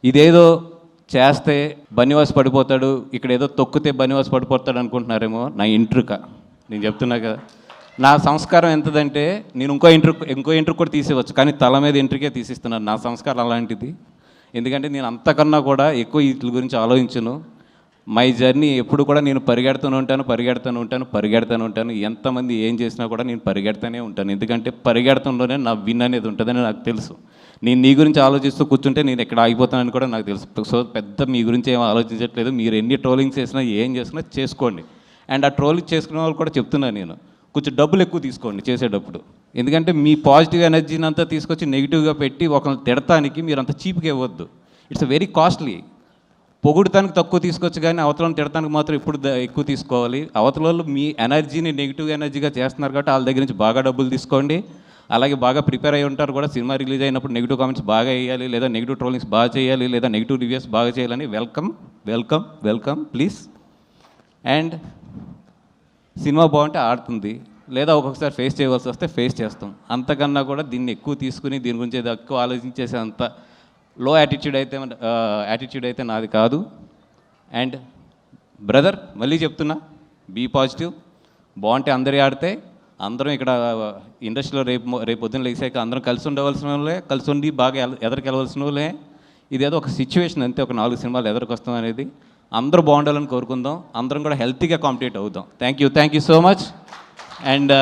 ఇదేదో చేస్తే బనివాస్ పడిపోతాడు, ఇక్కడ ఏదో తొక్కితే బనివాస్ పడిపోతాడు అనుకుంటున్నారేమో. నా ఇంట్రుక నేను చెప్తున్నా కదా, నా సంస్కారం ఎంతదంటే నేను ఇంకో ఇంట్రు కూడా తీసేవచ్చు, కానీ తల మీద ఇంట్రికే తీసిస్తున్నాను. నా సంస్కారం అలాంటిది. ఎందుకంటే నేను అంతకన్నా కూడా ఎక్కువ వీటి గురించి ఆలోచించను. మై జర్నీ ఎప్పుడు కూడా నేను పరిగెడుతూనే ఉంటాను. ఎంతమంది ఏం చేసినా కూడా నేను పరిగెడుతూనే ఉంటాను. ఎందుకంటే పరిగెడతంలోనే నా విన్ అనేది ఉంటుందని నాకు తెలుసు. నేను నీ గురించి ఆలోచిస్తూ కూర్చుంటే నేను ఎక్కడ ఆగిపోతానని కూడా నాకు తెలుసు. సో పెద్ద మీ గురించి ఏం ఆలోచించట్లేదు. మీరు ఎన్ని ట్రోలింగ్స్ చేసినా ఏం చేసినా చేసుకోండి. అండ్ ఆ ట్రోలింగ్ చేసుకునే వాళ్ళు కూడా చెప్తున్నాను నేను, కొంచెం డబ్బులు ఎక్కువ తీసుకోండి చేసేటప్పుడు. ఎందుకంటే మీ పాజిటివ్ ఎనర్జీని అంతా తీసుకొచ్చి నెగిటివ్గా పెట్టి ఒకరిని తిడటానికి మీరు అంత చీప్గా ఇవ్వద్దు. It's very costly. పొగుడుతానికి తక్కువ తీసుకోవచ్చు, కానీ అవతలను తిడటానికి మాత్రం ఎప్పుడు ఎక్కువ తీసుకోవాలి. అవతల మీ ఎనర్జీని నెగిటివ్ ఎనర్జీగా చేస్తున్నారు కాబట్టి వాళ్ళ దగ్గర నుంచి బాగా డబ్బులు తీసుకోండి. అలాగే బాగా ప్రిపేర్ అయి ఉంటారు కూడా. సినిమా రిలీజ్ అయినప్పుడు నెగిటివ్ కామెంట్స్ బాగా వేయాలి, లేదా నెగిటివ్ ట్రోలింగ్స్ బాగా చేయాలి, లేదా నెగిటివ్ రివ్యూస్ బాగా చేయాలని వెల్కమ్ ప్లీజ్. అండ్ సినిమా బాగుంటే ఆడుతుంది, లేదా ఒక్కొక్కసారి ఫేస్ చేయవలసి వస్తే ఫేస్ చేస్తాం. అంతకన్నా కూడా దీన్ని ఎక్కువ తీసుకుని దీని గురించి ఏదో ఎక్కువ ఆలోచించేసే అంత లో యాటిట్యూడ్ అయితే నాది కాదు. అండ్ బ్రదర్ మళ్ళీ చెప్తున్నా, బీ పాజిటివ్. బాగుంటే అందరి ఆడితే అందరం ఇక్కడ ఇండస్ట్రీలో రేపు పొద్దున్న లేచాక అందరం కలిసి ఉండవలసిన వాళ్ళే, కలిసి ఉండి బాగా ఎదరికెళ్ళవలసిన వాళ్ళే. ఇదేదో ఒక సిచ్యువేషన్ అంతే, ఒక 4 సినిమాలు ఎదరికొస్తాం అనేది. అందరూ బాగుండాలని కోరుకుందాం, అందరం కూడా హెల్తీగా కాంపిటేట్ అవుదాం. Thank you so much. And